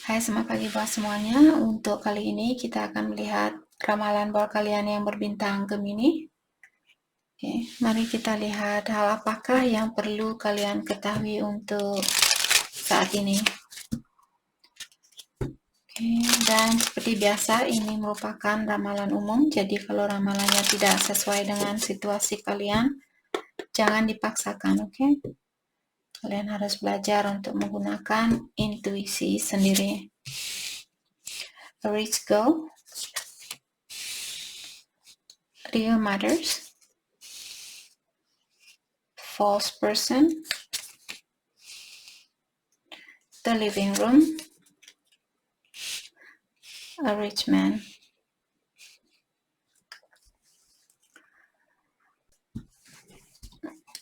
Hai, selamat pagi buat semuanya. Untuk kali ini kita akan melihat ramalan buat kalian yang berbintang Gemini. Oke, mari kita lihat hal apakah yang perlu kalian ketahui untuk saat ini. Oke, dan seperti biasa ini merupakan ramalan umum. Jadi kalau ramalannya tidak sesuai dengan situasi kalian, jangan dipaksakan, oke? Kalian harus belajar untuk menggunakan intuisi sendiri. A rich girl, real matters, false person, the living room, a rich man.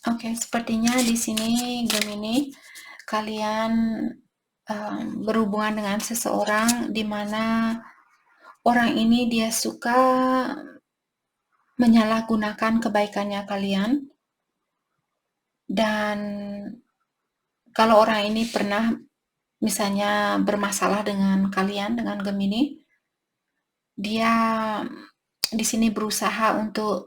Oke, sepertinya di sini Gemini kalian berhubungan dengan seseorang di mana orang ini dia suka menyalahgunakan kebaikannya kalian, dan kalau orang ini pernah misalnya bermasalah dengan kalian, dengan Gemini, dia di sini berusaha untuk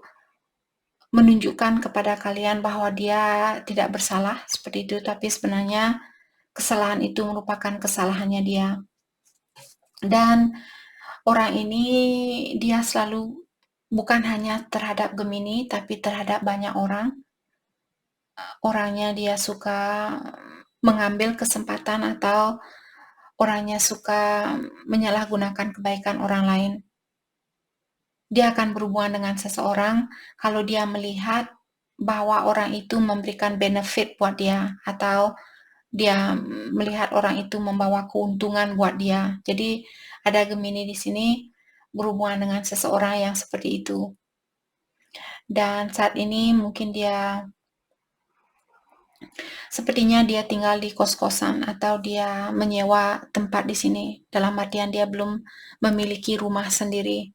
menunjukkan kepada kalian bahwa dia tidak bersalah seperti itu, tapi sebenarnya kesalahan itu merupakan kesalahannya dia. Dan orang ini dia selalu bukan hanya terhadap Gemini tapi terhadap banyak orang. Orangnya dia suka mengambil kesempatan atau orangnya suka menyalahgunakan kebaikan orang lain. Dia akan berhubungan dengan seseorang kalau dia melihat bahwa orang itu memberikan benefit buat dia atau dia melihat orang itu membawa keuntungan buat dia. Jadi ada Gemini di sini berhubungan dengan seseorang yang seperti itu. Dan saat ini mungkin dia sepertinya dia tinggal di kos-kosan atau dia menyewa tempat di sini. Dalam artian dia belum memiliki rumah sendiri.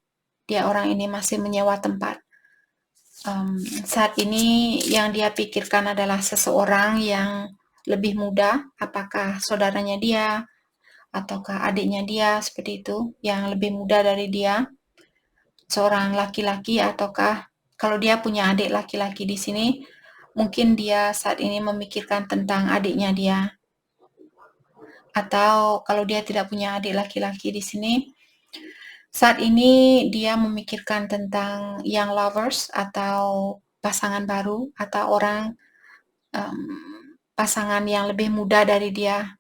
Dia orang ini masih menyewa tempat. Saat ini yang dia pikirkan adalah seseorang yang lebih muda, apakah saudaranya dia ataukah adiknya dia seperti itu, yang lebih muda dari dia, seorang laki-laki, ataukah kalau dia punya adik laki-laki di sini, mungkin dia saat ini memikirkan tentang adiknya dia. Atau kalau dia tidak punya adik laki-laki di sini, saat ini dia memikirkan tentang young lovers atau pasangan baru atau orang pasangan yang lebih muda dari dia.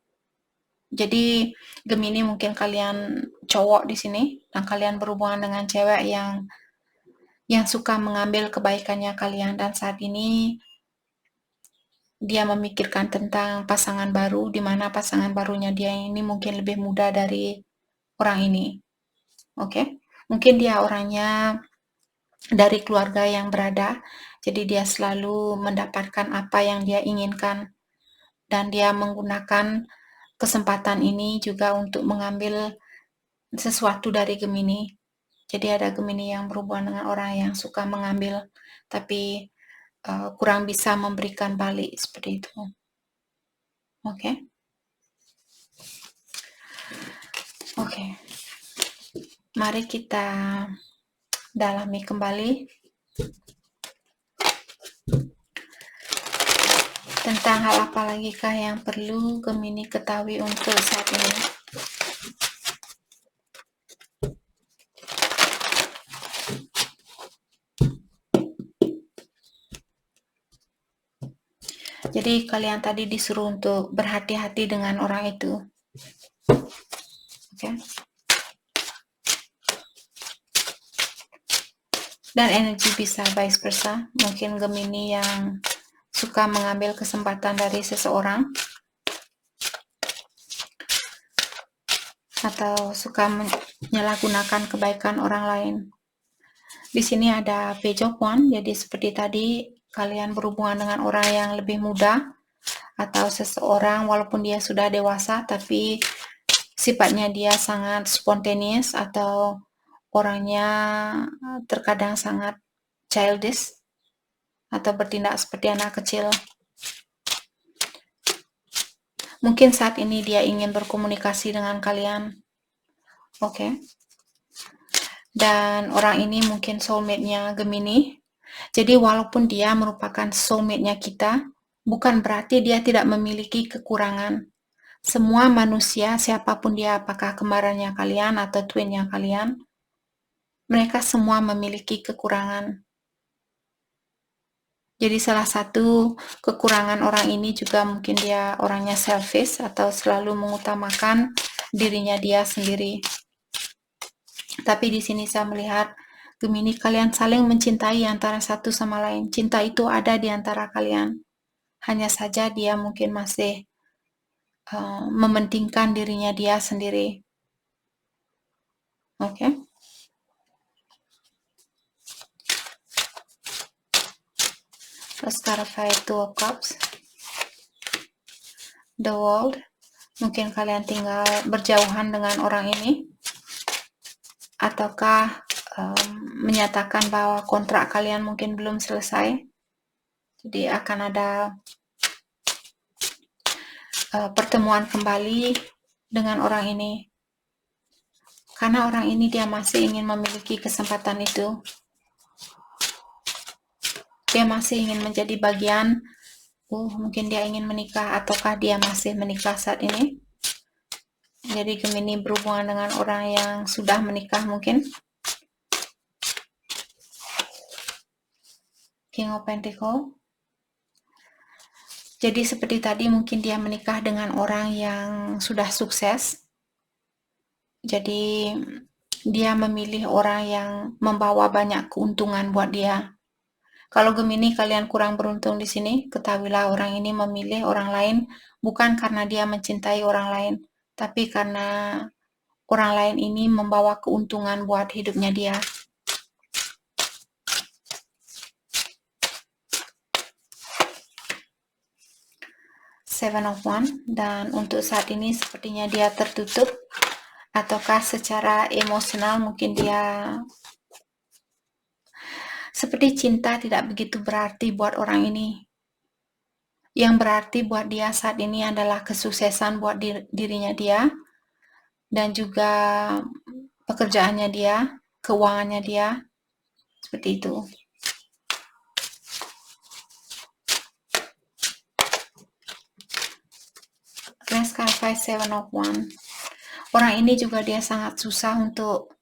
Jadi Gemini mungkin kalian cowok di sini dan kalian berhubungan dengan cewek yang suka mengambil kebaikannya kalian, dan saat ini dia memikirkan tentang pasangan baru di mana pasangan barunya dia ini mungkin lebih muda dari orang ini. Oke? Mungkin dia orangnya dari keluarga yang berada, jadi dia selalu mendapatkan apa yang dia inginkan dan dia menggunakan kesempatan ini juga untuk mengambil sesuatu dari Gemini. Jadi ada Gemini yang berhubungan dengan orang yang suka mengambil tapi kurang bisa memberikan balik seperti itu. Oke. Oke. Mari kita dalami kembali tentang hal apa lagi kah yang perlu Gemini ketahui untuk saat ini. Jadi kalian tadi disuruh untuk berhati-hati dengan orang itu. Oke. Dan energi bisa vice versa. Mungkin Gemini yang suka mengambil kesempatan dari seseorang atau suka menyalahgunakan kebaikan orang lain. Di sini ada Page of Wands, jadi seperti tadi kalian berhubungan dengan orang yang lebih muda atau seseorang walaupun dia sudah dewasa tapi sifatnya dia sangat spontaneous atau orangnya terkadang sangat childish atau bertindak seperti anak kecil. Mungkin saat ini dia ingin berkomunikasi dengan kalian. Oke. Dan orang ini mungkin soulmate-nya Gemini. Jadi walaupun dia merupakan soulmate-nya kita, bukan berarti dia tidak memiliki kekurangan. Semua manusia, siapapun dia, apakah kembarannya kalian atau twinnya kalian, mereka semua memiliki kekurangan. Jadi salah satu kekurangan orang ini juga mungkin dia orangnya selfish atau selalu mengutamakan dirinya dia sendiri. Tapi di sini saya melihat Gemini, kalian saling mencintai antara satu sama lain. Cinta itu ada di antara kalian. Hanya saja dia mungkin masih mementingkan dirinya dia sendiri. Oke. Let's clarify Two of Cups. The World. Mungkin kalian tinggal berjauhan dengan orang ini. Ataukah menyatakan bahwa kontrak kalian mungkin belum selesai. Jadi akan ada pertemuan kembali dengan orang ini. Karena orang ini dia masih ingin memiliki kesempatan itu. Dia masih ingin menjadi bagian, mungkin dia ingin menikah, ataukah dia masih menikah saat ini. Jadi Gemini berhubungan dengan orang yang sudah menikah mungkin. King of Pentacle. Jadi seperti tadi mungkin dia menikah dengan orang yang sudah sukses. Jadi dia memilih orang yang membawa banyak keuntungan buat dia. Kalau Gemini kalian kurang beruntung di sini, ketahuilah orang ini memilih orang lain bukan karena dia mencintai orang lain, tapi karena orang lain ini membawa keuntungan buat hidupnya dia. Seven of Wands, dan untuk saat ini sepertinya dia tertutup, ataukah secara emosional mungkin dia seperti cinta tidak begitu berarti buat orang ini. Yang berarti buat dia saat ini adalah kesuksesan buat dirinya dia, dan juga pekerjaannya dia, keuangannya dia, seperti itu. Let's clarify Seven of Wands. Orang ini juga dia sangat susah untuk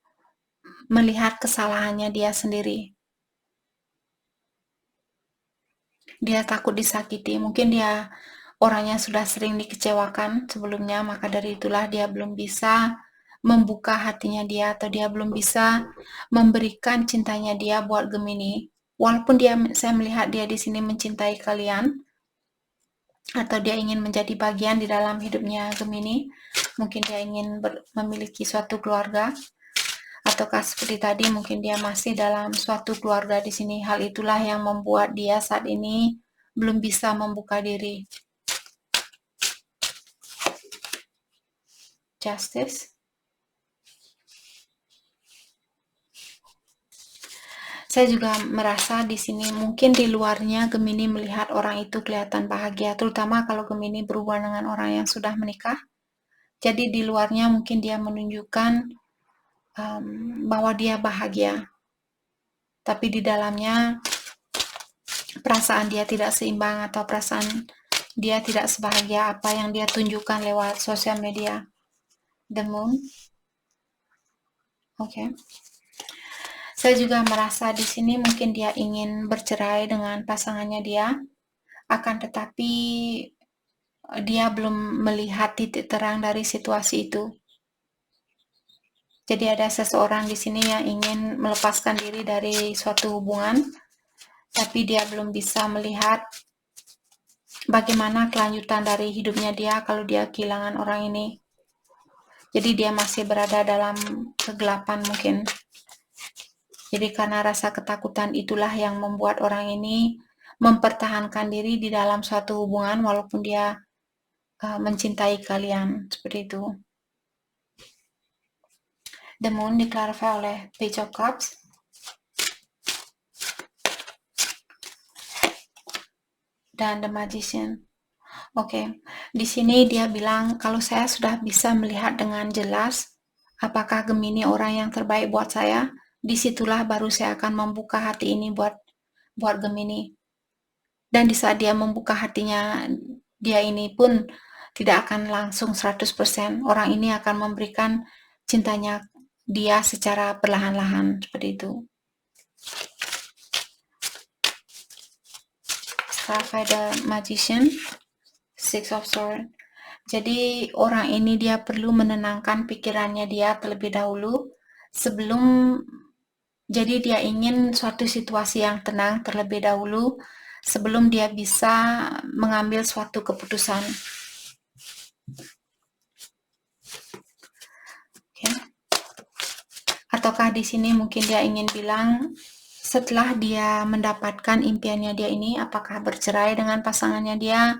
melihat kesalahannya dia sendiri. Dia takut disakiti. Mungkin dia orangnya sudah sering dikecewakan sebelumnya, maka dari itulah dia belum bisa membuka hatinya dia, atau dia belum bisa memberikan cintanya dia buat Gemini. Walaupun saya melihat dia di sini mencintai kalian, atau dia ingin menjadi bagian di dalam hidupnya Gemini. Mungkin dia ingin memiliki suatu keluarga, ataukah seperti tadi mungkin dia masih dalam suatu keluarga di sini. Hal itulah yang membuat dia saat ini belum bisa membuka diri. Justice. Saya juga merasa di sini mungkin di luarnya Gemini melihat orang itu kelihatan bahagia, terutama kalau Gemini berhubungan dengan orang yang sudah menikah. Jadi di luarnya mungkin dia menunjukkan bahwa dia bahagia, tapi di dalamnya perasaan dia tidak seimbang, atau perasaan dia tidak sebahagia apa yang dia tunjukkan lewat sosial media. The Moon. Oke. Saya juga merasa di sini mungkin dia ingin bercerai dengan pasangannya dia, akan tetapi dia belum melihat titik terang dari situasi itu. Jadi ada seseorang di sini yang ingin melepaskan diri dari suatu hubungan, tapi dia belum bisa melihat bagaimana kelanjutan dari hidupnya dia kalau dia kehilangan orang ini. Jadi dia masih berada dalam kegelapan mungkin. Jadi karena rasa ketakutan itulah yang membuat orang ini mempertahankan diri di dalam suatu hubungan walaupun dia mencintai kalian, seperti itu. The Moon diklarifikasi oleh Page of Cups. Dan The Magician. Oke, di sini dia bilang kalau saya sudah bisa melihat dengan jelas apakah Gemini orang yang terbaik buat saya, disitulah baru saya akan membuka hati ini buat Gemini. Dan di saat dia membuka hatinya, dia ini pun tidak akan langsung 100%. Orang ini akan memberikan cintanya dia secara perlahan-lahan seperti itu. Setelah ada Magician, Six of Swords. Jadi orang ini dia perlu menenangkan pikirannya dia terlebih dahulu sebelum, jadi dia ingin suatu situasi yang tenang terlebih dahulu sebelum dia bisa mengambil suatu keputusan. Okay. Ataukah di sini mungkin dia ingin bilang setelah dia mendapatkan impiannya dia ini, apakah bercerai dengan pasangannya dia,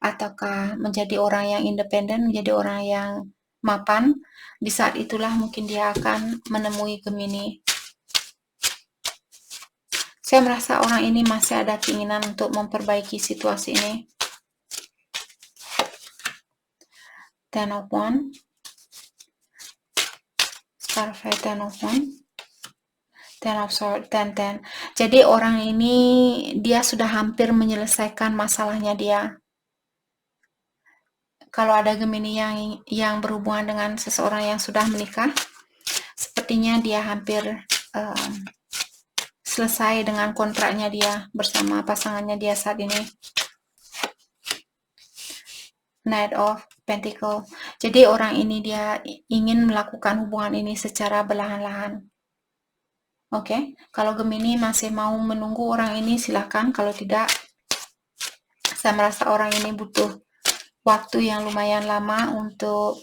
ataukah menjadi orang yang independen, menjadi orang yang mapan, di saat itulah mungkin dia akan menemui Gemini. Saya merasa orang ini masih ada keinginan untuk memperbaiki situasi ini. Ten of Wands, Starfire, Ten of Wands, Ten of Swords, Ten. Jadi orang ini dia sudah hampir menyelesaikan masalahnya dia. Kalau ada Gemini yang berhubungan dengan seseorang yang sudah menikah, sepertinya dia hampir selesai dengan kontraknya dia bersama pasangannya dia saat ini. Knight of Pentacle. Jadi orang ini dia ingin melakukan hubungan ini secara perlahan-lahan. Oke, kalau Gemini masih mau menunggu orang ini silakan. Kalau tidak, saya merasa orang ini butuh waktu yang lumayan lama untuk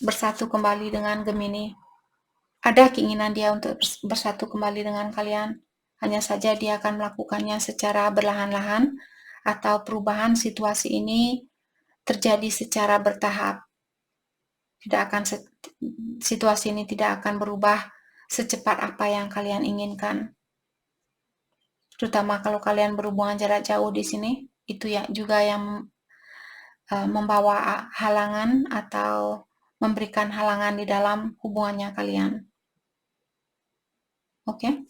bersatu kembali dengan Gemini. Ada keinginan dia untuk bersatu kembali dengan kalian. Hanya saja dia akan melakukannya secara perlahan-lahan atau perubahan situasi ini terjadi secara bertahap. Situasi ini tidak akan berubah secepat apa yang kalian inginkan. Terutama kalau kalian berhubungan jarak jauh di sini, itu ya juga yang membawa halangan atau memberikan halangan di dalam hubungannya kalian. Oke?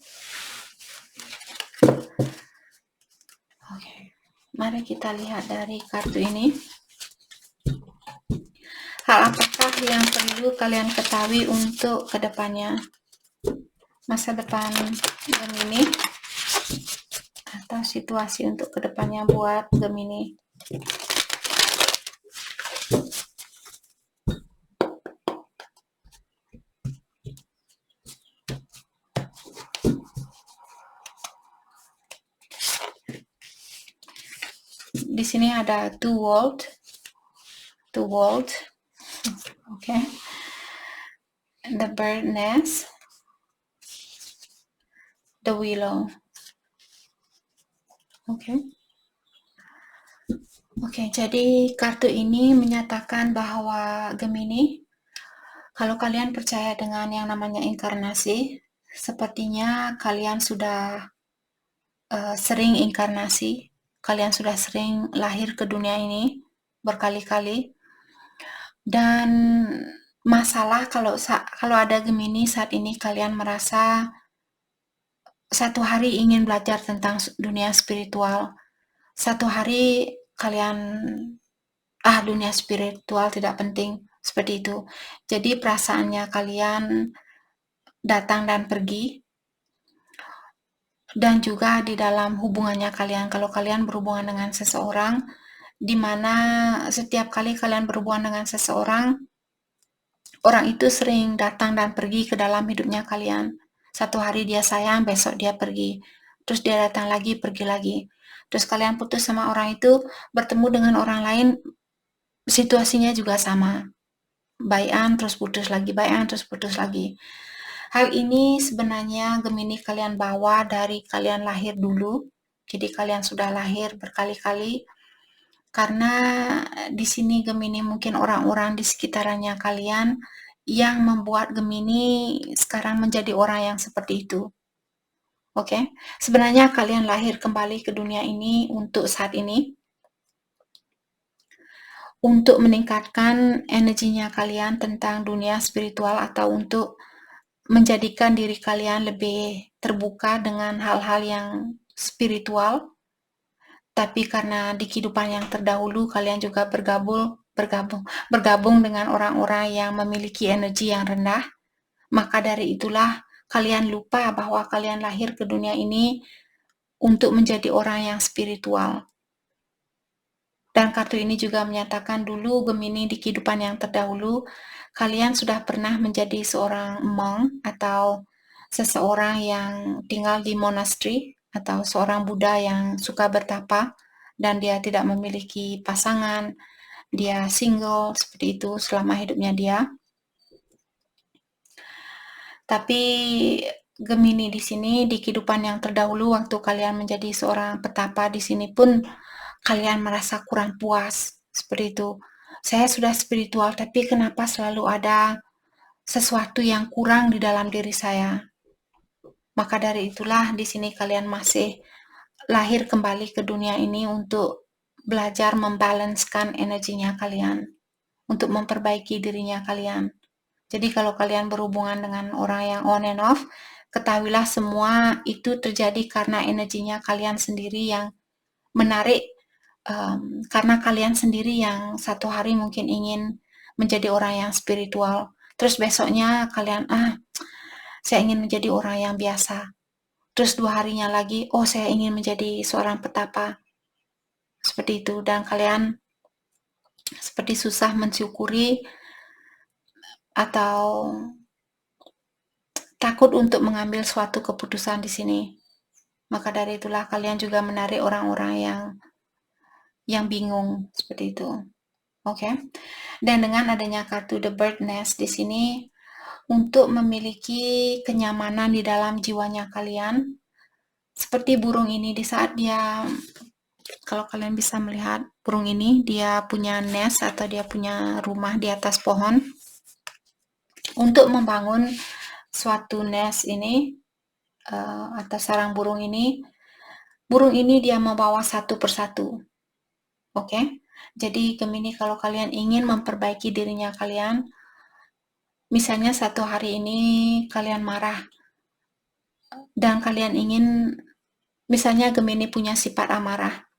Oke. Mari kita lihat dari kartu ini. Hal apakah yang perlu kalian ketahui untuk kedepannya? Masa depan Gemini atau situasi untuk kedepannya buat Gemini. Di sini ada two world, okay. The bird nest, the willow, okay. Oke, jadi kartu ini menyatakan bahwa Gemini, kalau kalian percaya dengan yang namanya inkarnasi, sepertinya kalian sudah sering inkarnasi, kalian sudah sering lahir ke dunia ini berkali-kali. Dan masalah kalau ada Gemini saat ini kalian merasa satu hari ingin belajar tentang dunia spiritual, satu hari kalian dunia spiritual tidak penting, seperti itu. Jadi perasaannya kalian datang dan pergi. Dan juga di dalam hubungannya kalian, kalau kalian berhubungan dengan seseorang, di mana setiap kali kalian berhubungan dengan seseorang, orang itu sering datang dan pergi ke dalam hidupnya kalian. Satu hari dia sayang, besok dia pergi. Terus dia datang lagi, pergi lagi. Terus kalian putus sama orang itu, bertemu dengan orang lain, situasinya juga sama. Baikan, terus putus lagi, baikan, terus putus lagi. Hal ini sebenarnya Gemini kalian bawa dari kalian lahir dulu. Jadi kalian sudah lahir berkali-kali. Karena di sini Gemini mungkin orang-orang di sekitarannya kalian yang membuat Gemini sekarang menjadi orang yang seperti itu. Oke, sebenarnya kalian lahir kembali ke dunia ini untuk saat ini. untuk meningkatkan energinya kalian tentang dunia spiritual atau untuk menjadikan diri kalian lebih terbuka dengan hal-hal yang spiritual. Tapi karena di kehidupan yang terdahulu kalian juga bergabung dengan orang-orang yang memiliki energi yang rendah, maka dari itulah kalian lupa bahwa kalian lahir ke dunia ini untuk menjadi orang yang spiritual. Dan kartu ini juga menyatakan dulu Gemini di kehidupan yang terdahulu, kalian sudah pernah menjadi seorang monk atau seseorang yang tinggal di monastery atau seorang Buddha yang suka bertapa dan dia tidak memiliki pasangan, dia single seperti itu selama hidupnya dia. Tapi Gemini di sini di kehidupan yang terdahulu waktu kalian menjadi seorang petapa di sini pun kalian merasa kurang puas seperti itu. Saya sudah spiritual tapi kenapa selalu ada sesuatu yang kurang di dalam diri saya? Maka dari itulah di sini kalian masih lahir kembali ke dunia ini untuk belajar membalanskan energinya kalian, untuk memperbaiki dirinya kalian. Jadi kalau kalian berhubungan dengan orang yang on and off, ketahuilah semua itu terjadi karena energinya kalian sendiri yang menarik, karena kalian sendiri yang satu hari mungkin ingin menjadi orang yang spiritual, terus besoknya kalian, saya ingin menjadi orang yang biasa. Terus 2 harinya lagi, oh saya ingin menjadi seorang petapa. Seperti itu, dan kalian seperti susah mensyukuri atau takut untuk mengambil suatu keputusan di sini. Maka dari itulah kalian juga menarik orang-orang yang bingung seperti itu. Oke. Dan dengan adanya kartu The Bird Nest di sini untuk memiliki kenyamanan di dalam jiwanya kalian, seperti burung ini di saat dia, kalau kalian bisa melihat burung ini, dia punya nest atau dia punya rumah di atas pohon. Untuk membangun suatu nest ini atau sarang burung ini dia membawa satu persatu. Oke. Jadi Gemini kalau kalian ingin memperbaiki dirinya kalian, misalnya satu hari ini kalian marah dan kalian ingin, misalnya Gemini punya sifat amarah.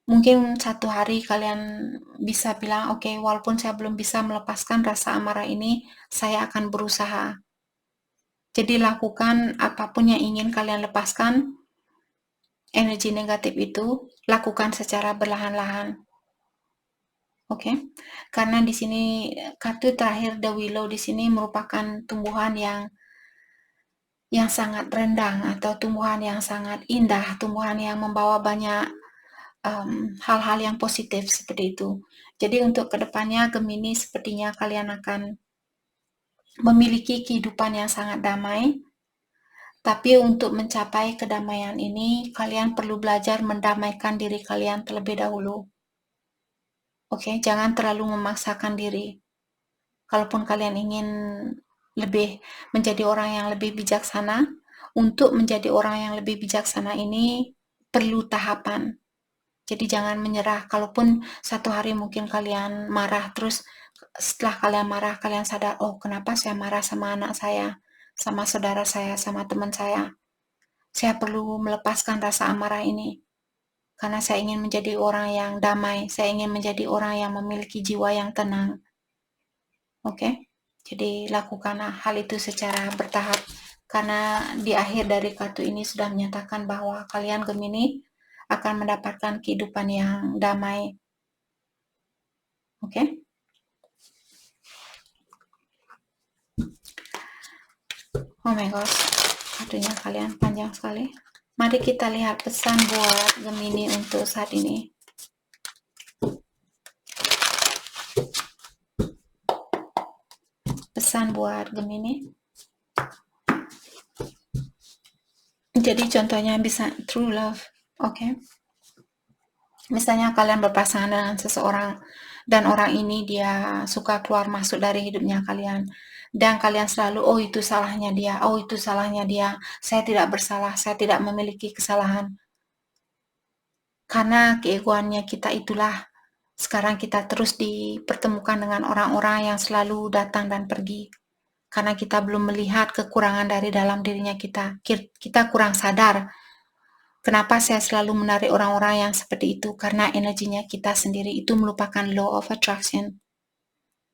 Mungkin satu hari kalian bisa bilang, oke, walaupun saya belum bisa melepaskan rasa amarah ini, saya akan berusaha. Jadi lakukan apapun yang ingin kalian lepaskan, energi negatif itu, lakukan secara perlahan-lahan. Oke. Karena di sini kartu terakhir The Willow di sini merupakan tumbuhan yang sangat rendang atau tumbuhan yang sangat indah, tumbuhan yang membawa banyak hal-hal yang positif seperti itu. Jadi untuk kedepannya Gemini sepertinya kalian akan memiliki kehidupan yang sangat damai. Tapi untuk mencapai kedamaian ini, kalian perlu belajar mendamaikan diri kalian terlebih dahulu. Oke, jangan terlalu memaksakan diri. Kalaupun kalian ingin lebih menjadi orang yang lebih bijaksana, untuk menjadi orang yang lebih bijaksana ini perlu tahapan. Jadi jangan menyerah. Kalaupun satu hari mungkin kalian marah, terus setelah kalian marah, kalian sadar, oh kenapa saya marah sama anak saya, sama saudara saya, sama teman saya. Saya perlu melepaskan rasa amarah ini. Karena saya ingin menjadi orang yang damai, saya ingin menjadi orang yang memiliki jiwa yang tenang. Oke? Jadi lakukanlah hal itu secara bertahap. Karena di akhir dari kartu ini sudah menyatakan bahwa kalian Gemini akan mendapatkan kehidupan yang damai. Oke? Oh my gosh, kartunya kalian panjang sekali. Mari kita lihat pesan buat Gemini untuk saat ini. Pesan buat Gemini. Jadi contohnya bisa true love. Oke. Misalnya kalian berpasangan dengan seseorang dan orang ini dia suka keluar masuk dari hidupnya kalian. Dan kalian selalu, oh itu salahnya dia, oh itu salahnya dia, saya tidak bersalah, saya tidak memiliki kesalahan. Karena keegoannya kita itulah Sekarang kita terus dipertemukan dengan orang-orang yang selalu datang dan pergi. Karena kita belum melihat kekurangan dari dalam dirinya kita. Kita kurang sadar. Kenapa saya selalu menarik orang-orang yang seperti itu? Karena energinya kita sendiri itu merupakan law of attraction.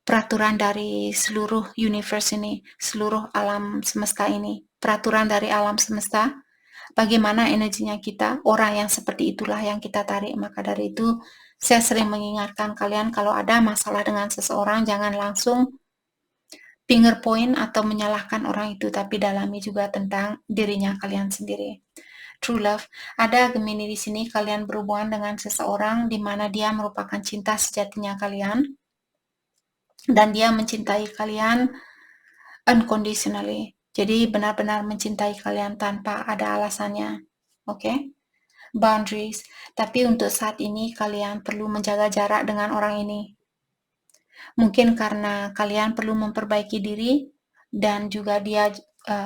Peraturan dari seluruh universe ini, seluruh alam semesta ini. Peraturan dari alam semesta, bagaimana energinya kita, orang yang seperti itulah yang kita tarik. Maka dari itu, saya sering mengingatkan kalian kalau ada masalah dengan seseorang, jangan langsung finger point atau menyalahkan orang itu, tapi dalami juga tentang dirinya kalian sendiri. True love, ada Gemini di sini, kalian berhubungan dengan seseorang di mana dia merupakan cinta sejatinya kalian, dan dia mencintai kalian unconditionally. Jadi benar-benar mencintai kalian tanpa ada alasannya. Oke? Boundaries. Tapi untuk saat ini kalian perlu menjaga jarak dengan orang ini. Mungkin karena kalian perlu memperbaiki diri dan juga dia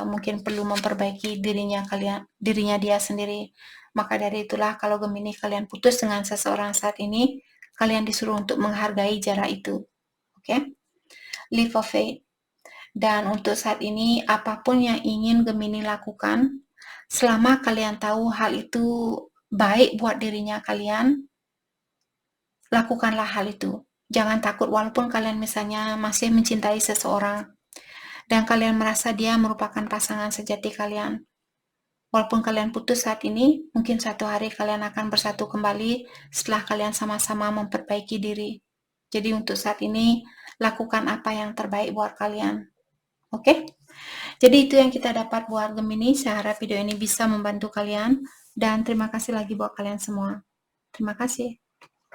mungkin perlu memperbaiki dirinya dia sendiri. Maka dari itulah kalau Gemini kalian putus dengan seseorang saat ini, kalian disuruh untuk menghargai jarak itu. Oke? Leap of faith. Dan untuk saat ini, apapun yang ingin Gemini lakukan, selama kalian tahu hal itu baik buat dirinya kalian, lakukanlah hal itu. Jangan takut walaupun kalian misalnya masih mencintai seseorang dan kalian merasa dia merupakan pasangan sejati kalian. Walaupun kalian putus saat ini, mungkin suatu hari kalian akan bersatu kembali setelah kalian sama-sama memperbaiki diri. Jadi untuk saat ini, lakukan apa yang terbaik buat kalian. Oke? Jadi itu yang kita dapat buat Gemini. Saya harap video ini bisa membantu kalian. Dan terima kasih lagi buat kalian semua. Terima kasih.